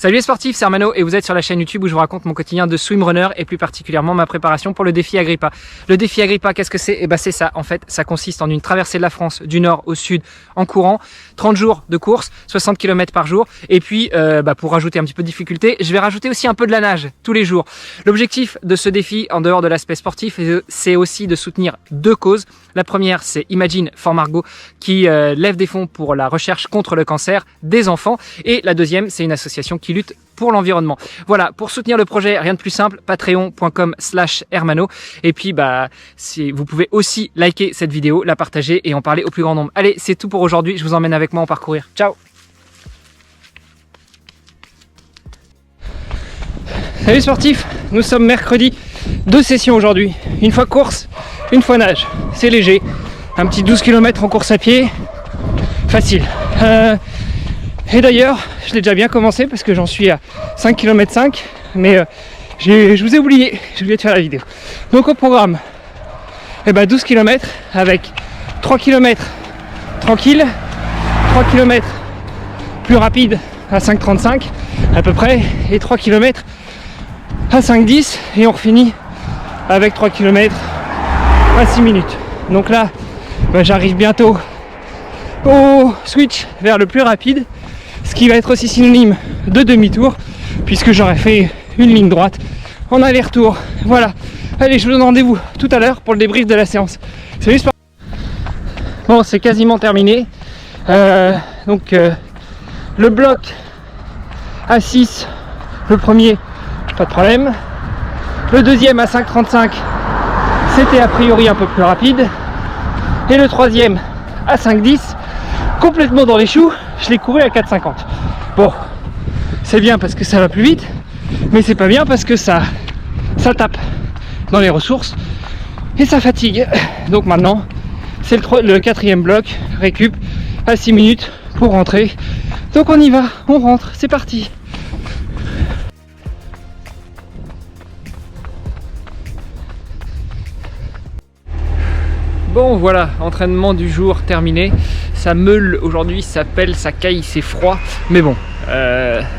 Salut les sportifs, c'est Armano et vous êtes sur la chaîne YouTube où je vous raconte mon quotidien de swimrunner et plus particulièrement ma préparation pour le défi Agrippa. Le défi Agrippa, qu'est-ce que c'est? Eh ben c'est ça, en fait, ça consiste en une traversée de la France du nord au sud en courant, 30 jours de course, 60 km par jour et puis pour rajouter un petit peu de difficulté, je vais rajouter aussi un peu de la nage tous les jours. L'objectif de ce défi, en dehors de l'aspect sportif, c'est aussi de soutenir deux causes. La première, c'est Imagine for Margot qui lève des fonds pour la recherche contre le cancer des enfants et la deuxième, c'est une association qui lutte pour l'environnement. Voilà, pour soutenir le projet, rien de plus simple, patreon.com/hermano. Et puis, si vous pouvez aussi liker cette vidéo, la partager et en parler au plus grand nombre. Allez, c'est tout pour aujourd'hui. Je vous emmène avec moi en parcourir. Ciao! Salut sportifs, nous sommes mercredi, 2 sessions aujourd'hui. Une fois course, une fois nage. C'est léger. Un petit 12 km en course à pied. Facile. Et d'ailleurs, je l'ai déjà bien commencé parce que j'en suis à 5 km 5, mais je vous ai oublié, j'ai oublié de faire la vidéo. Donc au programme, 12 km avec 3 km tranquille, 3 km plus rapide à 5,35 à peu près, et 3 km à 5,10 et on finit avec 3 km à 6 minutes. Donc là, j'arrive bientôt au switch vers le plus rapide, ce qui va être aussi synonyme de demi-tour puisque j'aurais fait une ligne droite en aller-retour. Voilà, allez, je vous donne rendez-vous tout à l'heure pour le débrief de la séance. Salut sport. Bon, c'est quasiment terminé. Le bloc à 6, le premier, pas de problème. Le deuxième à 5,35, c'était a priori un peu plus rapide. Et le troisième à 5,10, complètement dans les choux, je l'ai couru à 4,50. Bon, c'est bien parce que ça va plus vite, mais c'est pas bien parce que ça tape dans les ressources et ça fatigue. Donc maintenant, c'est le quatrième bloc, récup à 6 minutes pour rentrer. Donc on y va, on rentre, c'est parti. Bon voilà, entraînement du jour terminé. Ça meule aujourd'hui, ça pèle, ça caille, c'est froid. Mais bon,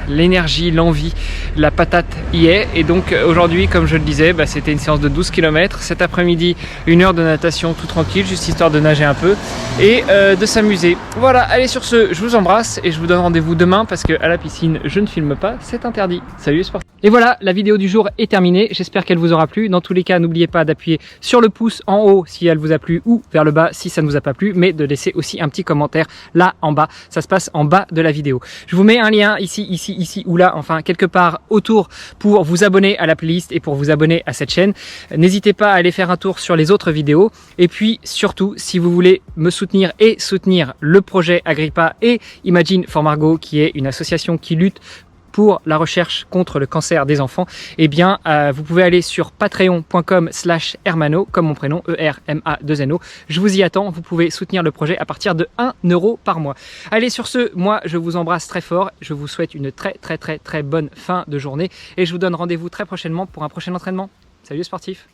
l'énergie, l'envie, la patate y est. Et donc aujourd'hui, comme je le disais, c'était une séance de 12 km. Cet après-midi, 1 heure de natation tout tranquille, juste histoire de nager un peu et de s'amuser. Voilà, allez sur ce, je vous embrasse et je vous donne rendez-vous demain parce qu'à la piscine, je ne filme pas, c'est interdit. Salut les sportifs. Et voilà, la vidéo du jour est terminée. J'espère qu'elle vous aura plu. Dans tous les cas, n'oubliez pas d'appuyer sur le pouce en haut si elle vous a plu ou vers le bas si ça ne vous a pas plu, mais de laisser aussi un petit commentaire là en bas. Ça se passe en bas de la vidéo. Je vous mets un lien ici ou là, enfin quelque part autour pour vous abonner à la playlist et pour vous abonner à cette chaîne. N'hésitez pas à aller faire un tour sur les autres vidéos. Et puis surtout, si vous voulez me soutenir et soutenir le projet Agrippa et Imagine for Margot, qui est une association qui lutte pour la recherche contre le cancer des enfants, vous pouvez aller sur patreon.com/hermano, comme mon prénom, ERMA2NO. Je vous y attends, vous pouvez soutenir le projet à partir de 1 € par mois. Allez, sur ce, moi je vous embrasse très fort, je vous souhaite une très bonne fin de journée et je vous donne rendez-vous très prochainement pour un prochain entraînement. Salut les sportifs!